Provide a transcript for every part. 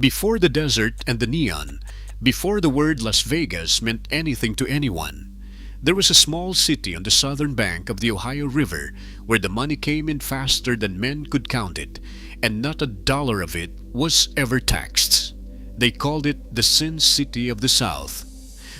Before the desert and the neon, before the word Las Vegas meant anything to anyone, there was a small city on the southern bank of the Ohio River where the money came in faster than men could count it, and not a dollar of it was ever taxed. They called it the Sin City of the South.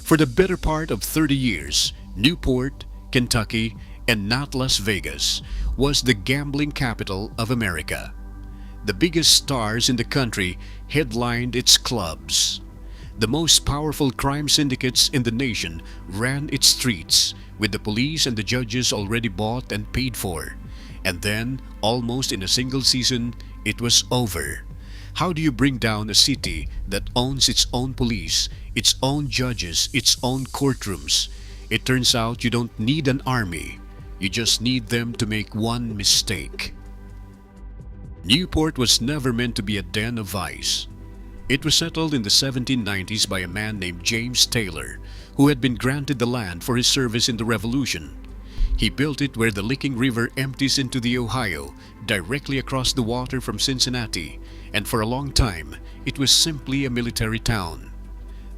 For the better part of 30 years, Newport, Kentucky, and not Las Vegas, was the gambling capital of America. The biggest stars in the country headlined its clubs. The most powerful crime syndicates in the nation ran its streets, with the police and the judges already bought and paid for. And then, almost in a single season, it was over. How do you bring down a city that owns its own police, its own judges, its own courtrooms? It turns out you don't need an army. You just need them to make one mistake. Newport was never meant to be a den of vice. It was settled in the 1790s by a man named James Taylor, who had been granted the land for his service in the Revolution. He built it where the Licking River empties into the Ohio, directly across the water from Cincinnati, and for a long time it was simply a military town.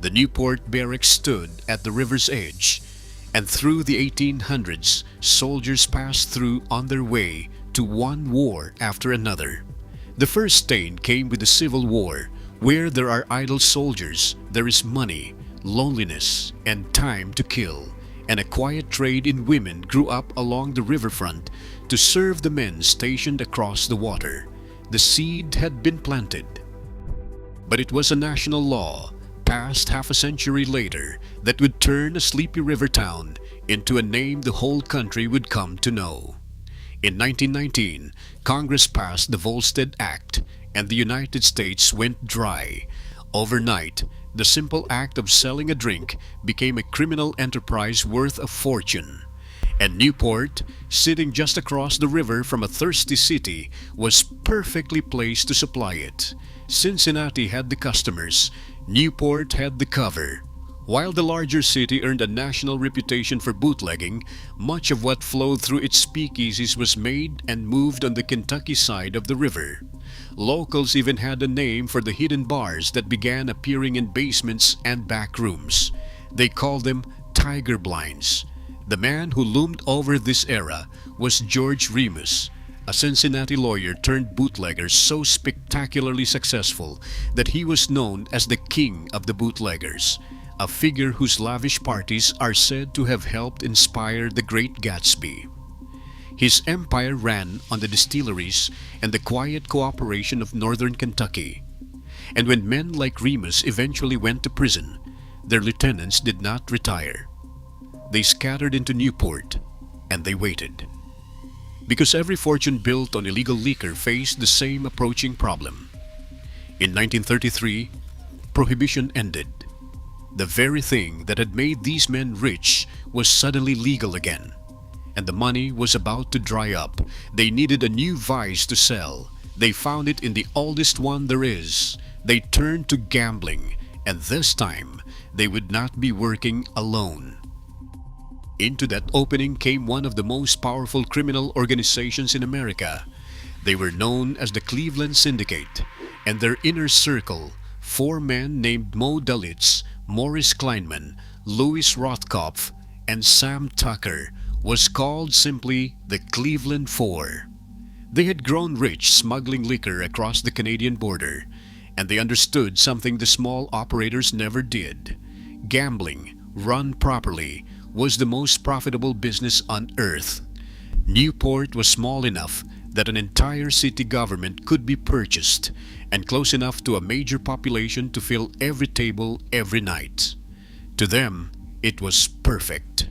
The Newport barracks stood at the river's edge, and through the 1800s, soldiers passed through on their way to one war after another. The first stain came with the Civil War. Where there are idle soldiers, there is money, loneliness, and time to kill, and a quiet trade in women grew up along the riverfront to serve the men stationed across the water. The seed had been planted. But it was a national law, passed half a century later, that would turn a sleepy river town into a name the whole country would come to know. In 1919, Congress passed the Volstead Act, and the United States went dry. Overnight, the simple act of selling a drink became a criminal enterprise worth a fortune. And Newport, sitting just across the river from a thirsty city, was perfectly placed to supply it. Cincinnati had the customers, Newport had the cover. While the larger city earned a national reputation for bootlegging, much of what flowed through its speakeasies was made and moved on the Kentucky side of the river. Locals even had a name for the hidden bars that began appearing in basements and back rooms. They called them tiger blinds. The man who loomed over this era was George Remus, a Cincinnati lawyer turned bootlegger so spectacularly successful that he was known as the king of the bootleggers, a figure whose lavish parties are said to have helped inspire the Great Gatsby. His empire ran on the distilleries and the quiet cooperation of northern Kentucky. And when men like Remus eventually went to prison, their lieutenants did not retire. They scattered into Newport, and they waited. Because every fortune built on illegal liquor faced the same approaching problem. In 1933, Prohibition ended. The very thing that had made these men rich was suddenly legal again, and the money was about to dry up. They needed a new vice to sell. They found it in the oldest one there is. They turned to gambling, and this time they would not be working alone. Into that opening came one of the most powerful criminal organizations in America. They were known as the Cleveland Syndicate, and their inner circle, four men named Mo Dalitz, Morris Kleinman, Louis Rothkopf, and Sam Tucker, was called simply the Cleveland Four. They had grown rich smuggling liquor across the Canadian border, and they understood something the small operators never did. Gambling, run properly, was the most profitable business on earth. Newport was small enough that an entire city government could be purchased, and close enough to a major population to fill every table every night. To them, it was perfect.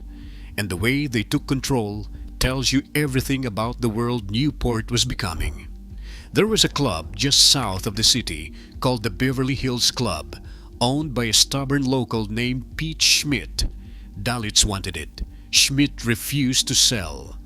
And the way they took control tells you everything about the world Newport was becoming. There was a club just south of the city called the Beverly Hills Club, owned by a stubborn local named Pete Schmidt. Dalitz wanted it. Schmidt refused to sell.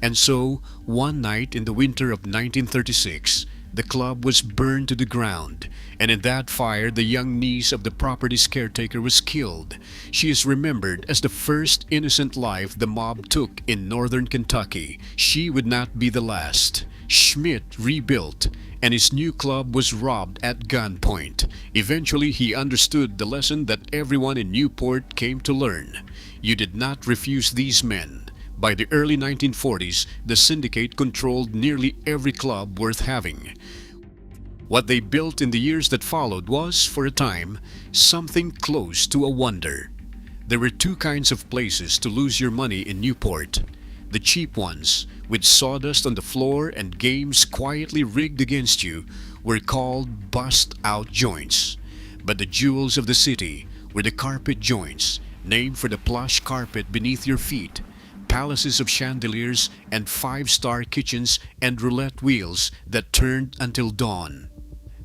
And so, one night in the winter of 1936, the club was burned to the ground, and in that fire the young niece of the property's caretaker was killed. She is remembered as the first innocent life the mob took in northern Kentucky. She would not be the last. Schmidt rebuilt, and his new club was robbed at gunpoint. Eventually, he understood the lesson that everyone in Newport came to learn. You did not refuse these men. By the early 1940s, the Syndicate controlled nearly every club worth having. What they built in the years that followed was, for a time, something close to a wonder. There were two kinds of places to lose your money in Newport. The cheap ones, with sawdust on the floor and games quietly rigged against you, were called bust-out joints. But the jewels of the city were the carpet joints, named for the plush carpet beneath your feet, palaces of chandeliers and five-star kitchens and roulette wheels that turned until dawn.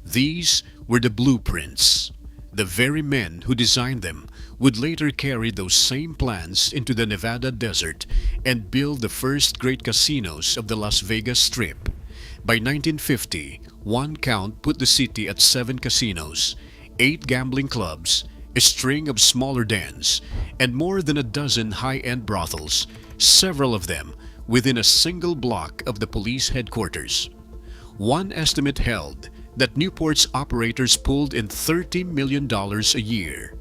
These were the blueprints. The very men who designed them would later carry those same plans into the Nevada desert and build the first great casinos of the Las Vegas Strip. By 1950, one count put the city at 7 casinos, 8 gambling clubs, a string of smaller dens, and more than a dozen high-end brothels, several of them within a single block of the police headquarters. One estimate held that Newport's operators pulled in $30 million a year.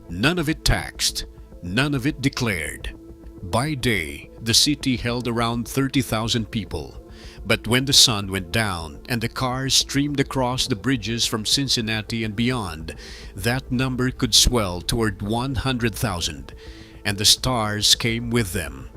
None of it taxed, none of it declared. By day, the city held around 30,000 people. But when the sun went down and the cars streamed across the bridges from Cincinnati and beyond, that number could swell toward 100,000, and the stars came with them.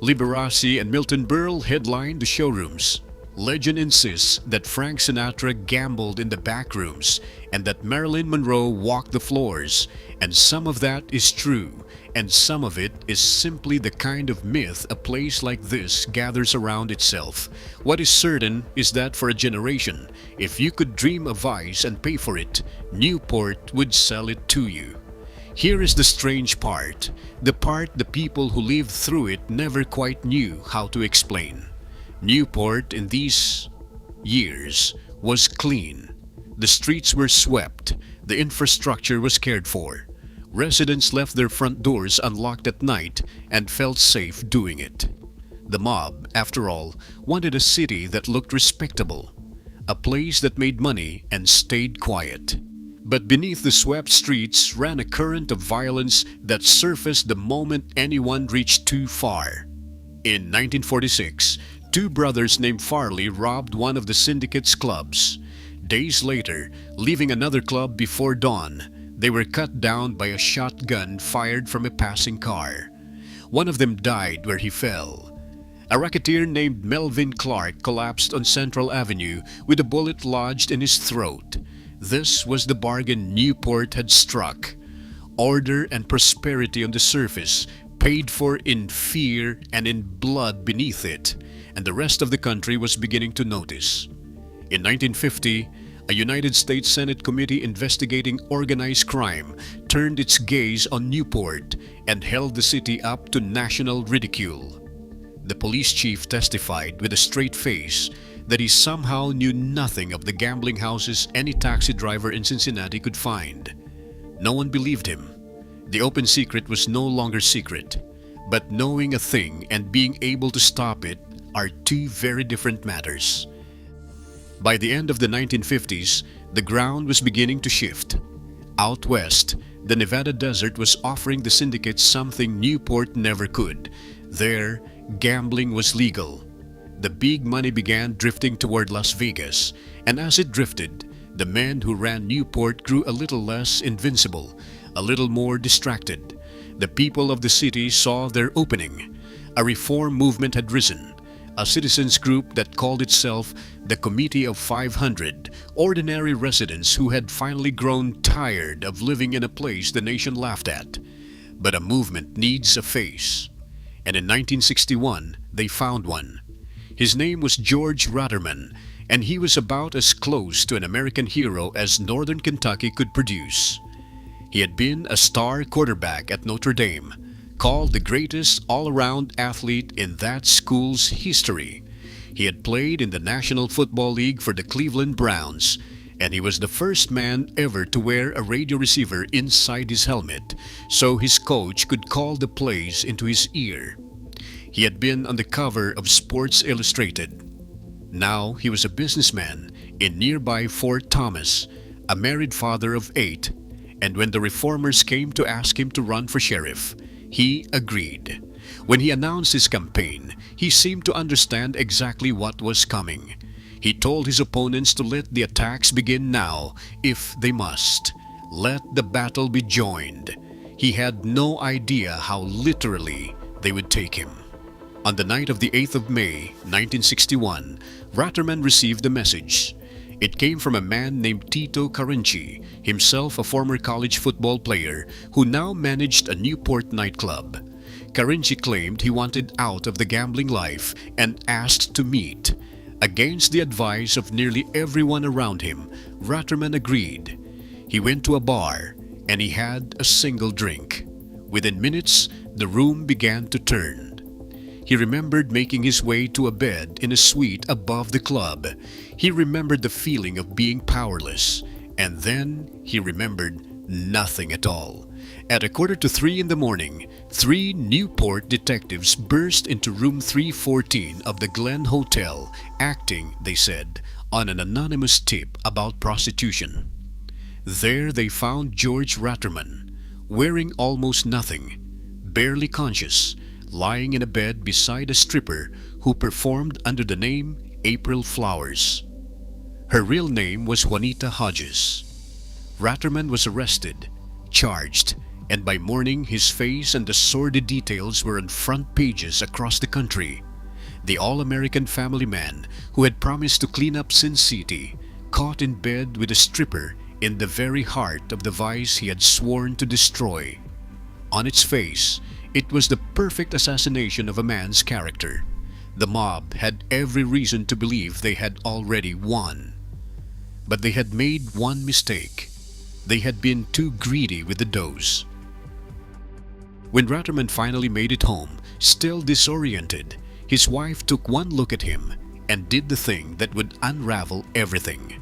Liberace and Milton Berle headlined the showrooms. Legend insists that Frank Sinatra gambled in the back rooms and that Marilyn Monroe walked the floors, and some of that is true, and some of it is simply the kind of myth a place like this gathers around itself. What is certain is that for a generation, if you could dream a vice and pay for it, Newport would sell it to you. Here is the strange part, the part the people who lived through it never quite knew how to explain. Newport in these years was clean. The streets were swept. The infrastructure was cared for. Residents left their front doors unlocked at night and felt safe doing it. The mob, after all, wanted a city that looked respectable, a place that made money and stayed quiet. But beneath the swept streets ran a current of violence that surfaced the moment anyone reached too far. In 1946, 2 brothers named Farley robbed one of the Syndicate's clubs. Days later, leaving another club before dawn, they were cut down by a shotgun fired from a passing car. One of them died where he fell. A racketeer named Melvin Clark collapsed on Central Avenue with a bullet lodged in his throat. This was the bargain Newport had struck. Order and prosperity on the surface, paid for in fear and in blood beneath it, and the rest of the country was beginning to notice. In 1950, a United States Senate committee investigating organized crime turned its gaze on Newport and held the city up to national ridicule. The police chief testified with a straight face that he somehow knew nothing of the gambling houses any taxi driver in Cincinnati could find. No one believed him. The open secret was no longer secret, but knowing a thing and being able to stop it are two very different matters. By the end of the 1950s, the ground was beginning to shift. Out west, the Nevada desert was offering the Syndicate something Newport never could. There, gambling was legal. The big money began drifting toward Las Vegas, and as it drifted, the men who ran Newport grew a little less invincible, a little more distracted. The people of the city saw their opening. A reform movement had risen. A citizens group that called itself the Committee of 500, ordinary residents who had finally grown tired of living in a place the nation laughed at. But a movement needs a face. And in 1961, they found one. His name was George Ratterman, and he was about as close to an American hero as Northern Kentucky could produce. He had been a star quarterback at Notre Dame, called the greatest all-around athlete in that school's history. He had played in the National Football League for the Cleveland Browns, and he was the first man ever to wear a radio receiver inside his helmet so his coach could call the plays into his ear. He had been on the cover of Sports Illustrated. Now he was a businessman in nearby Fort Thomas, a married father of 8, and when the reformers came to ask him to run for sheriff, he agreed. When he announced his campaign, he seemed to understand exactly what was coming. He told his opponents to let the attacks begin now, if they must. Let the battle be joined. He had no idea how literally they would take him. On the night of the 8th of May, 1961, Ratterman received a message. It came from a man named Tito Carinci, himself a former college football player who now managed a Newport nightclub. Carinci claimed he wanted out of the gambling life and asked to meet. Against the advice of nearly everyone around him, Ratterman agreed. He went to a bar and he had a single drink. Within minutes, the room began to turn. He remembered making his way to a bed in a suite above the club. He remembered the feeling of being powerless. And then he remembered nothing at all. At 2:45 in the morning, 3 Newport detectives burst into room 314 of the Glen Hotel, acting, they said, on an anonymous tip about prostitution. There they found George Ratterman, wearing almost nothing, barely conscious, lying in a bed beside a stripper who performed under the name April Flowers. Her real name was Juanita Hodges. Ratterman was arrested, charged, and by morning his face and the sordid details were on front pages across the country. The all-American family man who had promised to clean up Sin City, caught in bed with a stripper in the very heart of the vice he had sworn to destroy. On its face, it was the perfect assassination of a man's character. The mob had every reason to believe they had already won. But they had made one mistake. They had been too greedy with the dose. When Ratterman finally made it home, still disoriented, his wife took one look at him and did the thing that would unravel everything.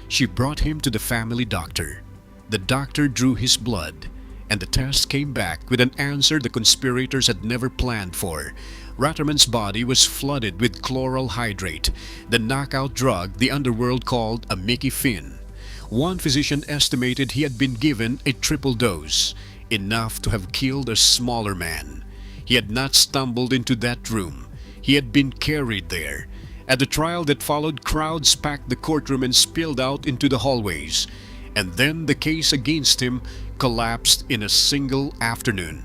She brought him to the family doctor. The doctor drew his blood, and the test came back with an answer the conspirators had never planned for. Ratterman's body was flooded with chloral hydrate, the knockout drug the underworld called a Mickey Finn. One physician estimated he had been given a triple dose, enough to have killed a smaller man. He had not stumbled into that room. He had been carried there. At the trial that followed, crowds packed the courtroom and spilled out into the hallways. And then the case against him collapsed in a single afternoon.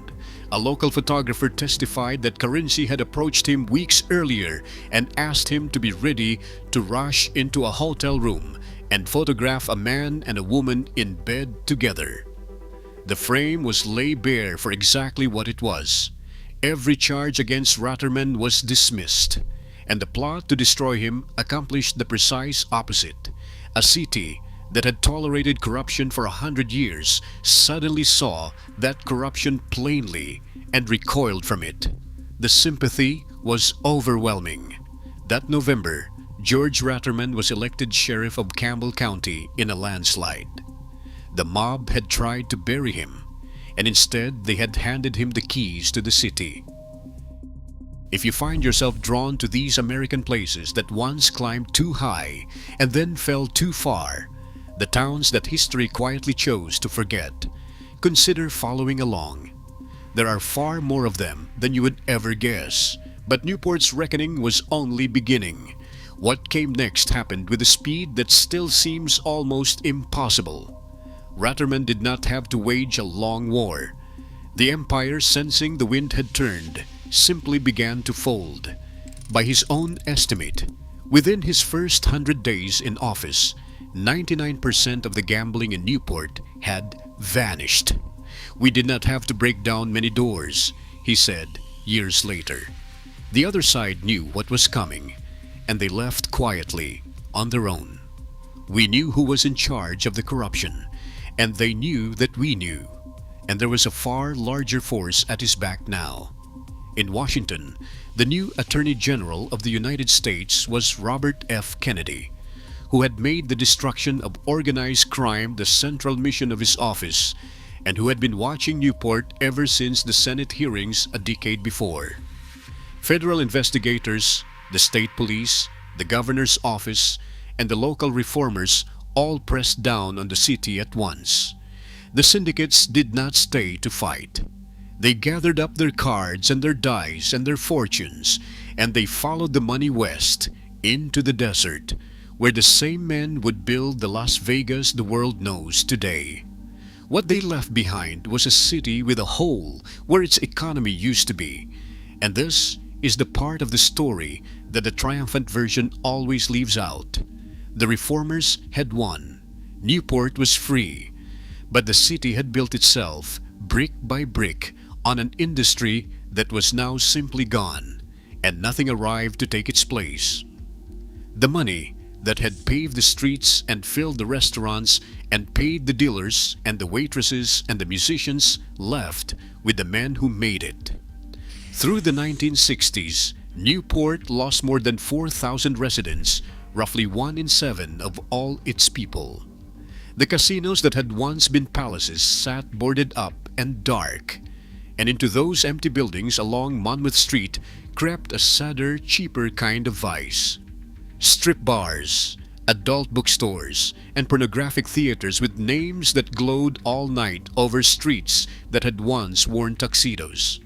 A local photographer testified that Carinci had approached him weeks earlier and asked him to be ready to rush into a hotel room and photograph a man and a woman in bed together. The frame was laid bare for exactly what it was. Every charge against Ratterman was dismissed, and the plot to destroy him accomplished the precise opposite. A city that had tolerated corruption for 100 years suddenly saw that corruption plainly and recoiled from it. The sympathy was overwhelming. That November, George Ratterman was elected sheriff of Campbell County in a landslide. The mob had tried to bury him, and instead they had handed him the keys to the city. If you find yourself drawn to these American places that once climbed too high and then fell too far, the towns that history quietly chose to forget, consider following along. There are far more of them than you would ever guess, but Newport's reckoning was only beginning. What came next happened with a speed that still seems almost impossible. Ratterman did not have to wage a long war. The empire, sensing the wind had turned, simply began to fold. By his own estimate, within his first 100 days in office, 99% of the gambling in Newport had vanished. "We did not have to break down many doors," he said years later. The other side knew what was coming, and they left quietly on their own. We knew who was in charge of the corruption, and they knew that we knew, and there was a far larger force at his back now. In Washington, the new Attorney General of the United States was Robert F. Kennedy, who had made the destruction of organized crime the central mission of his office and who had been watching Newport ever since the Senate hearings a decade before. Federal investigators, the state police, the governor's office, and the local reformers all pressed down on the city at once. The syndicates did not stay to fight. They gathered up their cards and their dice and their fortunes, and they followed the money west into the desert, where the same men would build the Las Vegas the world knows today. What they left behind was a city with a hole where its economy used to be, and this is the part of the story that the triumphant version always leaves out. The reformers had won. Newport was free, but the city had built itself, brick by brick, on an industry that was now simply gone, and nothing arrived to take its place. The money that had paved the streets and filled the restaurants and paid the dealers and the waitresses and the musicians left with the men who made it. Through the 1960s, Newport lost more than 4,000 residents, roughly 1 in 7 of all its people. The casinos that had once been palaces sat boarded up and dark, and into those empty buildings along Monmouth Street crept a sadder, cheaper kind of vice. Strip bars, adult bookstores, and pornographic theaters with names that glowed all night over streets that had once worn tuxedos.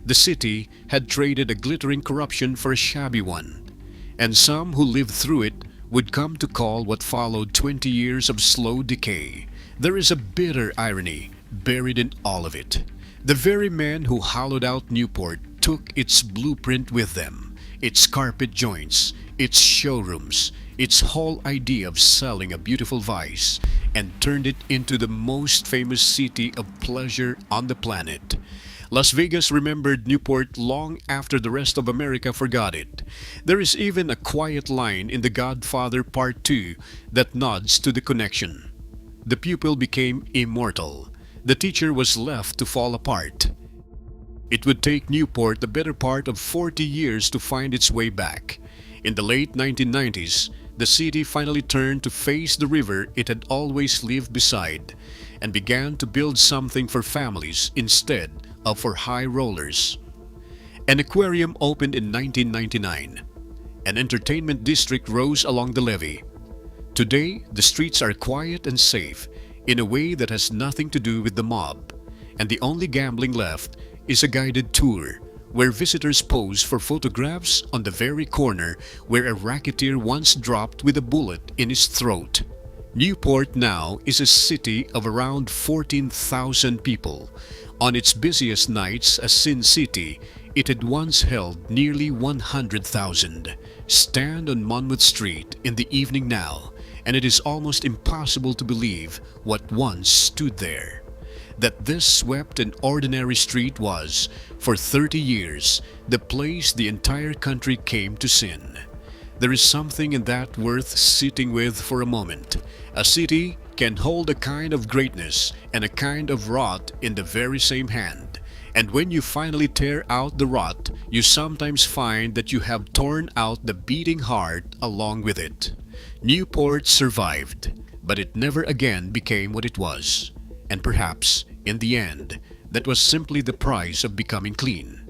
The city had traded a glittering corruption for a shabby one, and some who lived through it would come to call what followed 20 years of slow decay. There is a bitter irony buried in all of it. The very men who hollowed out Newport took its blueprint with them, its carpet joints, its showrooms, its whole idea of selling a beautiful vice, and turned it into the most famous city of pleasure on the planet. Las Vegas remembered Newport long after the rest of America forgot it. There is even a quiet line in The Godfather Part 2 that nods to the connection. The pupil became immortal. The teacher was left to fall apart. It would take Newport the better part of 40 years to find its way back. In the late 1990s, the city finally turned to face the river it had always lived beside and began to build something for families instead of for high rollers. An aquarium opened in 1999. An entertainment district rose along the levee. Today, the streets are quiet and safe in a way that has nothing to do with the mob, and the only gambling left is a guided tour where visitors pose for photographs on the very corner where a racketeer once dropped with a bullet in his throat. Newport now is a city of around 14,000 people. On its busiest nights as Sin City, it had once held nearly 100,000. Stand on Monmouth Street in the evening now, and it is almost impossible to believe what once stood there. That this swept and ordinary street was, for 30 years, the place the entire country came to sin. There is something in that worth sitting with for a moment. A city can hold a kind of greatness and a kind of rot in the very same hand. And when you finally tear out the rot, you sometimes find that you have torn out the beating heart along with it. Newport survived, but it never again became what it was. And perhaps, in the end, that was simply the price of becoming clean.